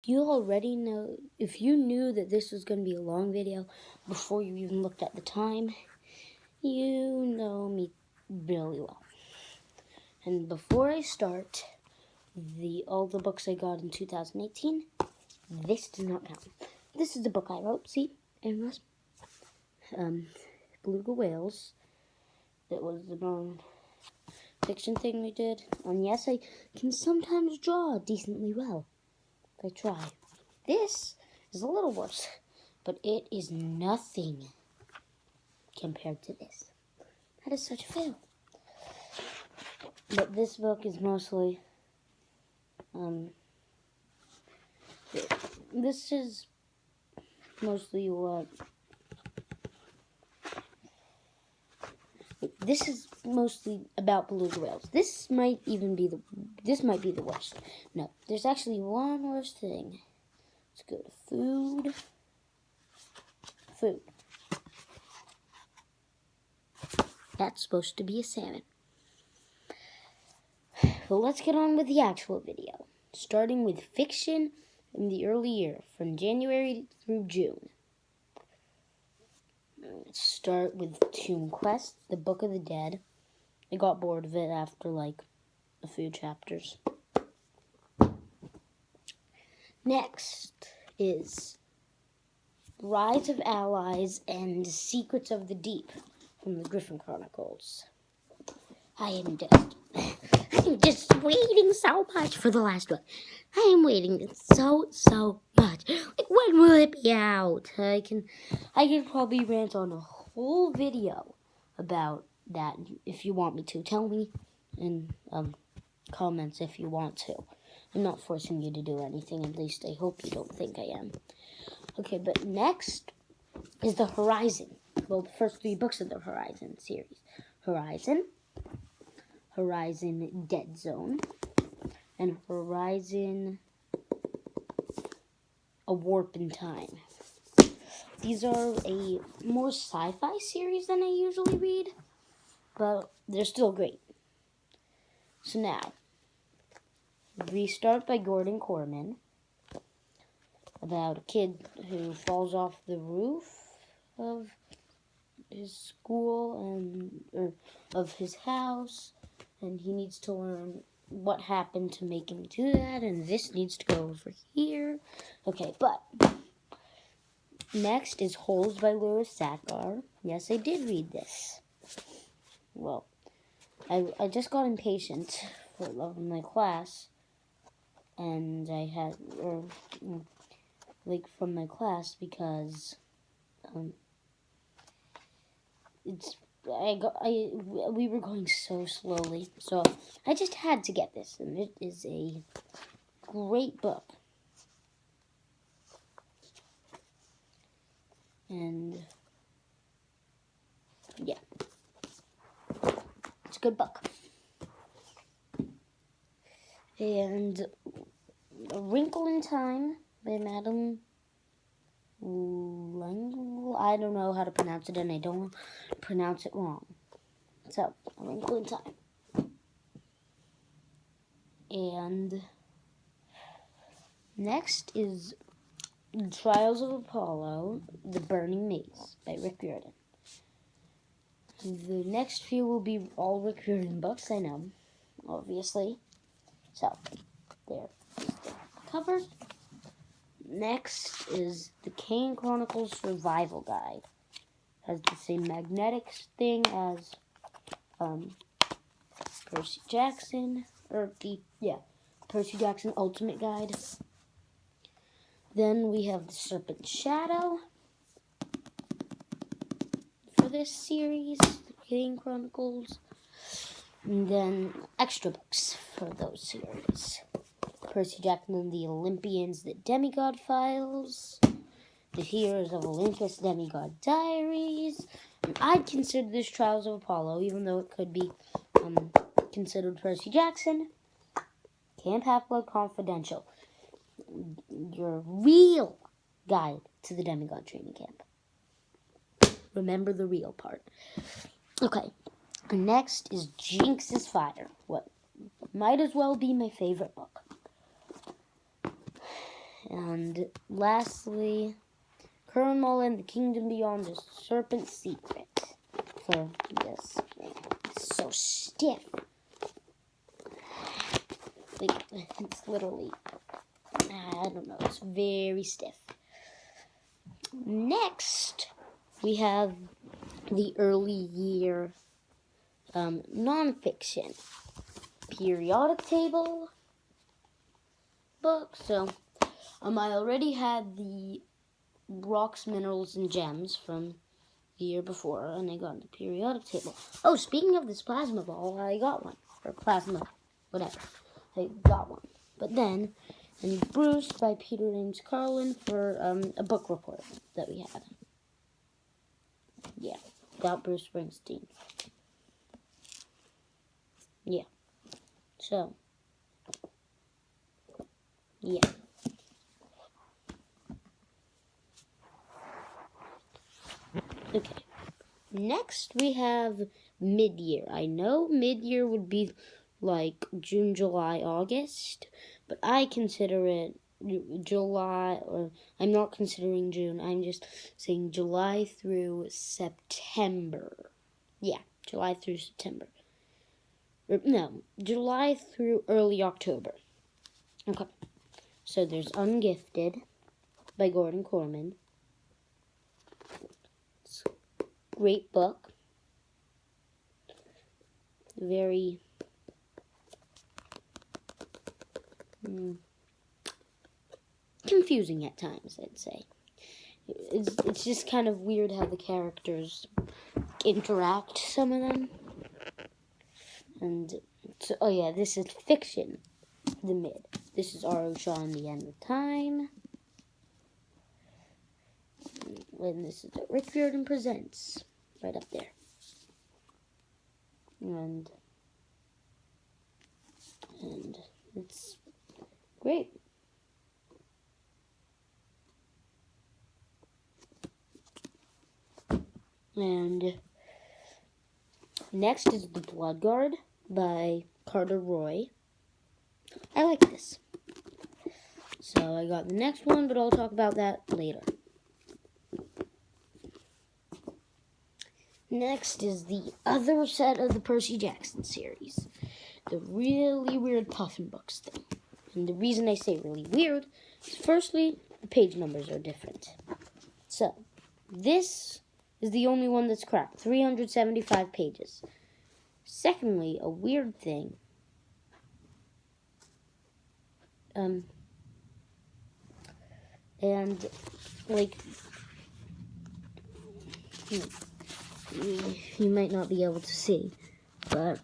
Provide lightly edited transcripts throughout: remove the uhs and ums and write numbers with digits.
You already know, if you knew that this was going to be a long video before you even looked at the time, you know me really well. And before I start, all the books I got in 2018, this does not count. This is the book I wrote, see, endless, Beluga Whales. That was the non-fiction thing we did. And yes, I can sometimes draw decently well. I try. This is a little worse, but it is nothing compared to this. That is such a fail. But this book is mostly, this is mostly what, this is mostly about beluga whales. This might be the worst. No, there's actually one worse thing. Let's go to food. Food. That's supposed to be a salmon. So let's get on with the actual video. Starting with fiction in the early year, from January through June. Let's start with Tomb Quest, the Book of the Dead. I got bored of it after like a few chapters. Next is Rise of Allies and Secrets of the Deep from the Griffin Chronicles. I am just waiting so much for the last one. I am waiting so much. Like, when will it be out? I can probably rant on a whole video about that if you want me to. Tell me in comments if you want to. I'm not forcing you to do anything, at least I hope you don't think I am. Okay, but next is the Horizon. Well, the first 3 books of the Horizon series. Horizon Dead Zone, and Horizon A Warp in Time. These are a more sci-fi series than I usually read, but they're still great. So now, Restart by Gordon Corman, about a kid who falls off the roof of his school or of his house, and he needs to learn what happened to make him do that, and this needs to go over here. Okay, but next is Holes by Lewis Sackar. Yes, I did read this. Well, I just got impatient for love of my class, and from my class because we were going so slowly, so I just had to get this, and it is a great book. And yeah, it's a good book. And A Wrinkle in Time by Madame Langle. I don't know how to pronounce it, and I don't pronounce it wrong. So, A Wrinkle in Time. And next is Trials of Apollo, The Burning Maze by Rick Riordan. The next few will be all Rick Riordan books, I know, obviously. So, there. Cover. Next is The Kane Chronicles Survival Guide. Has the same magnetic thing as Percy Jackson, Percy Jackson Ultimate Guide. Then we have The Serpent's Shadow for this series, The Kane Chronicles. And then extra books for those series. Percy Jackson and the Olympians, The Demigod Files, The Heroes of Olympus, Demigod Diaries. And I'd consider this Trials of Apollo, even though it could be considered Percy Jackson. Camp Half-Blood Confidential, your real guide to the Demigod training camp. Remember the real part. Okay, next is Jinx's Fire, what might as well be my favorite book. And lastly, Kernmall and the Kingdom Beyond, the Serpent's Secret. For this, it's so stiff. Like, it's literally, I don't know, it's very stiff. Next, we have the early year nonfiction periodic table book. So, I already had the Rocks, Minerals, and Gems from the year before, and I got the periodic table. Oh, speaking of this plasma ball, I got one. Or plasma, whatever. I got one. But then, I need Bruce by Peter James Carlin for a book report that we had. Yeah, got Bruce Springsteen. Yeah. So, yeah. Okay. Next, we have mid-year. I know mid-year would be like June, July, August, but I consider it July, or I'm not considering June. I'm just saying July through September. Yeah, July through September. No, July through early October. Okay. So there's Ungifted by Gordon Corman. It's a great book. Very confusing at times, I'd say. It's just kind of weird how the characters interact, some of them. And, so, oh yeah, this is fiction, the mid. This is R.O. Shaw and the End of Time. And this is Rick Riordan Presents, right up there. And it's great. And next is The Blood Guard by Carter Roy. I like this. So I got the next one, but I'll talk about that later. Next is the other set of the Percy Jackson series. The really weird Puffin Books thing. And the reason I say really weird is, firstly, the page numbers are different. So, this is the only one that's correct. 375 pages. Secondly, a weird thing. And, like, you might not be able to see, but,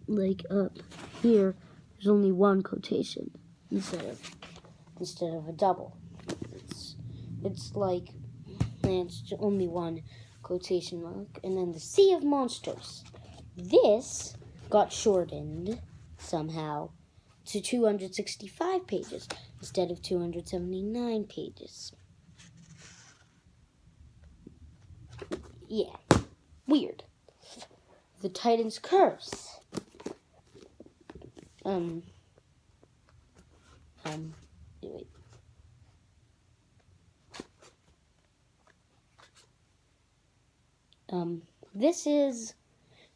like, up here, there's only one quotation instead of a double. It's like, it's only one quotation mark. And then the Sea of Monsters. This got shortened somehow to 265 pages instead of 279 pages. Yeah, weird. The Titan's Curse. Wait. This is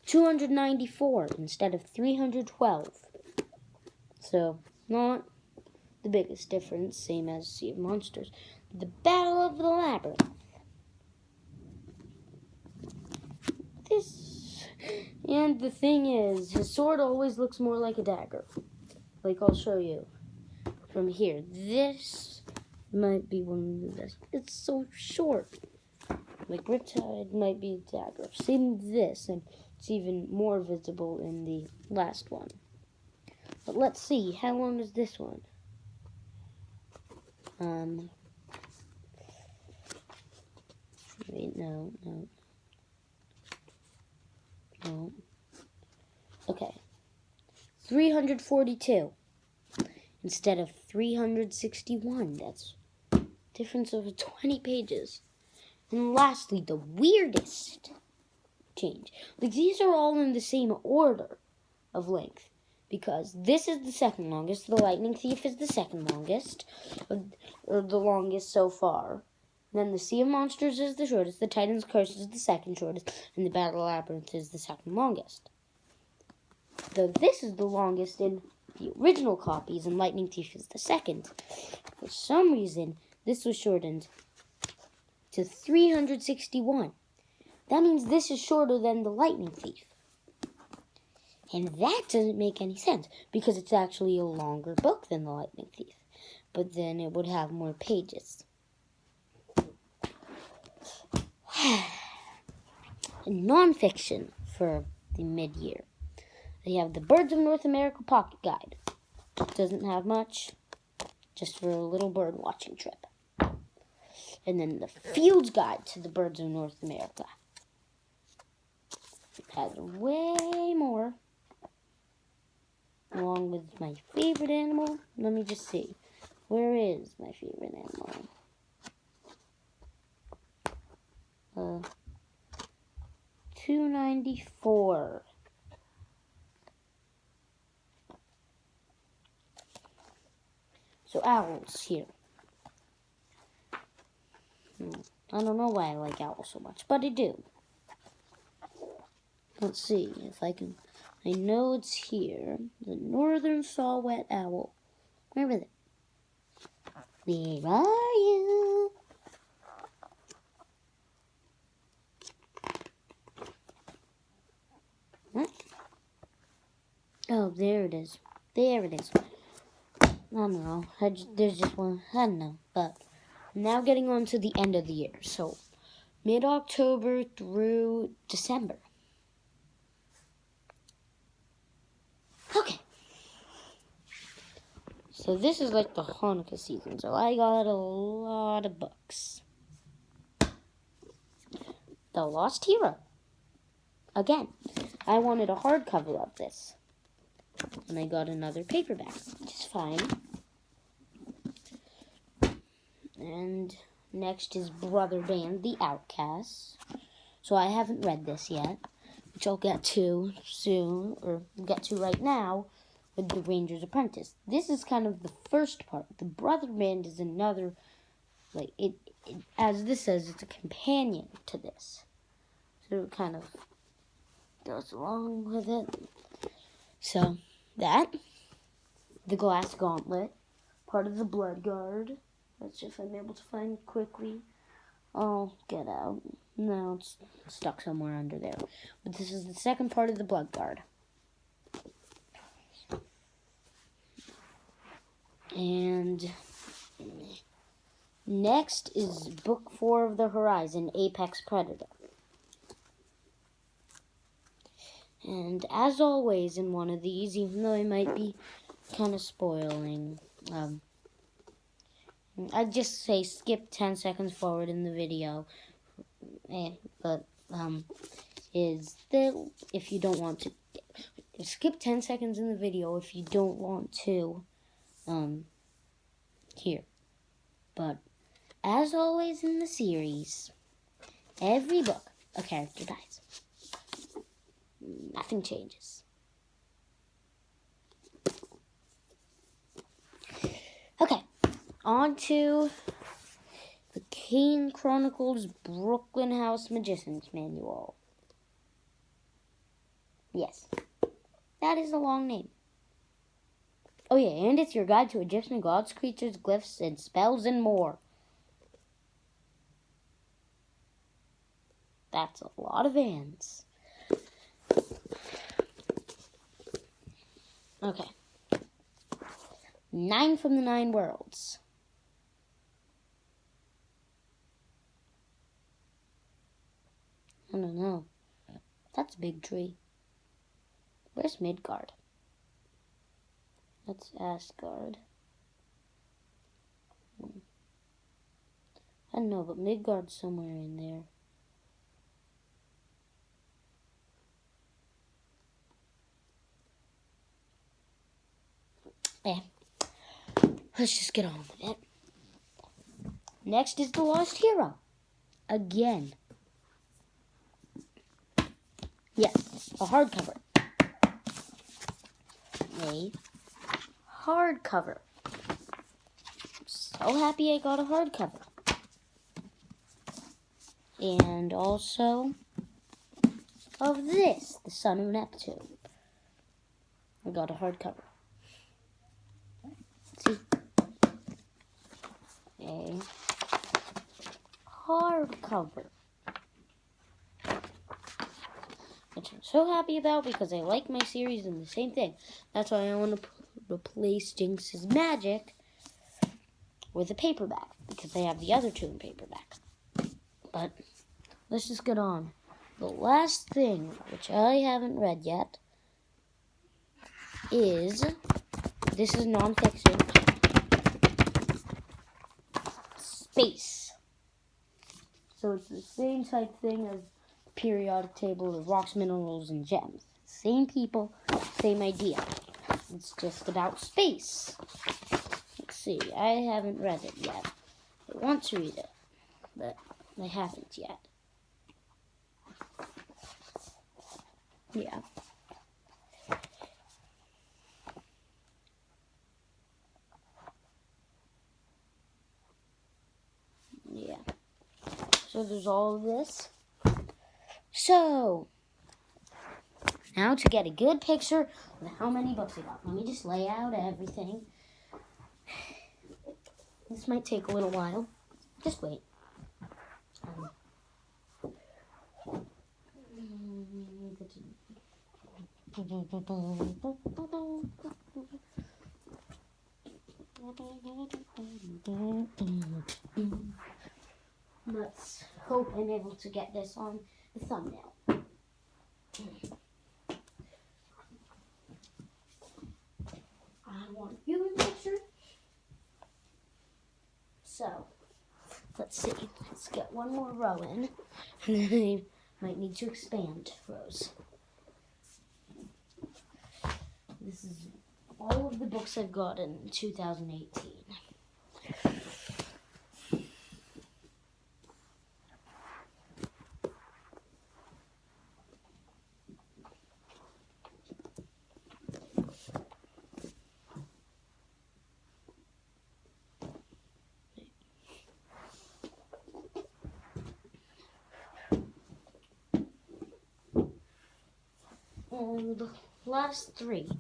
294 instead of 312. So, not the biggest difference, same as Sea of Monsters. The Battle of the Labyrinth. And the thing is, his sword always looks more like a dagger. Like, I'll show you from here. This might be one of the best. It's so short. Like, Riptide might be a dagger. Same with this, and it's even more visible in the last one. But let's see, how long is this one? Wait, no. Okay. 342 instead of 361. That's a difference of 20 pages. And lastly, the weirdest change. Like, these are all in the same order of length. because this is the second longest. The Lightning Thief is the second longest, or the longest so far. Then the Sea of Monsters is the shortest, the Titan's Curse is the second shortest, and the Battle Labyrinth is the second longest. Though this is the longest in the original copies, and Lightning Thief is the second. For some reason, this was shortened to 361. That means this is shorter than the Lightning Thief. And that doesn't make any sense, because it's actually a longer book than the Lightning Thief. But then it would have more pages. Non-fiction for the mid-year. They have the Birds of North America Pocket Guide. Doesn't have much, just for a little bird watching trip. And then the Field's Guide to the Birds of North America. It has way more. Along with my favorite animal. Let me just see. Where is my favorite animal? $2.94. So owls here. I don't know why I like owls so much, but I do. Let's see if I can. I know it's here. The northern saw-whet owl. Where is it? Where are you? What? Oh, there it is. There it is. I don't know. There's just one. I don't know. But now getting on to the end of the year. So mid-October through December. Okay. So this is like the Hanukkah season. So I got a lot of books. The Lost Hero. Again, I wanted a hardcover of this. And I got another paperback, which is fine. And next is Brother Band, The Outcasts. So I haven't read this yet, which I'll get to soon, or get to right now, with The Ranger's Apprentice. This is kind of the first part. The Brother Band is another, like, it as this says, it's a companion to this. So it kind of goes along with it. So, that, the Glass Gauntlet, part of the Blood Guard. Let's see if I'm able to find it quickly. Oh, get out. No, it's stuck somewhere under there. But this is the second part of the Blood Guard. And next is Book 4 of the Horizon, Apex Predator. And as always in one of these, even though I might be kind of spoiling, I'd just say skip 10 seconds forward in the video. Is that if you don't want to, skip 10 seconds in the video if you don't want to, hear. But as always in the series, every book, a character dies. Nothing changes. Okay, on to the Kane Chronicles Brooklyn House Magician's Manual. Yes, that is a long name. Oh yeah, and it's your guide to Egyptian gods, creatures, glyphs, and spells and more. That's a lot of ands. Okay. 9 from the 9 worlds. I don't know. That's a big tree. Where's Midgard? That's Asgard. I don't know, but Midgard's somewhere in there. Yeah. Let's just get on with it. Next is The Lost Hero. Again. Yes, a hardcover. a hardcover. I'm so happy I got a hardcover. And also of this, The Son of Neptune. I got a hardcover. See? A hardcover. Which I'm so happy about because I like my series and the same thing. That's why I want to replace Jinx's Magic with a paperback, because I have the other two in paperback. But let's just get on. The last thing, which I haven't read yet, is, this is nonfiction, Space. So it's the same type thing as the periodic table of rocks, minerals, and gems. Same people, same idea. It's just about space. Let's see, I haven't read it yet. I want to read it, but I haven't yet. Yeah. Yeah. So there's all of this. So, now to get a good picture of how many books I got. Let me just lay out everything. This might take a little while. Just wait. Let's hope I'm able to get this on the thumbnail. I want you in the picture. So, let's see. Let's get one more row in. And then I might need to expand rows. This is all of the books I've got in 2018. And the last three.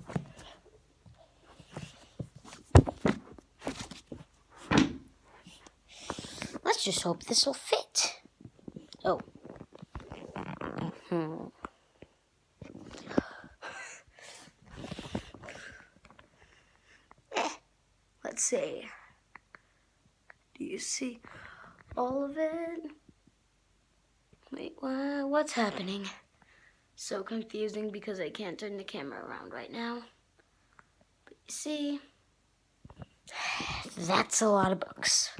Let's just hope this will fit. Oh. Let's see. Do you see all of it? Wait, what's happening? So confusing because I can't turn the camera around right now. But you see, that's a lot of books.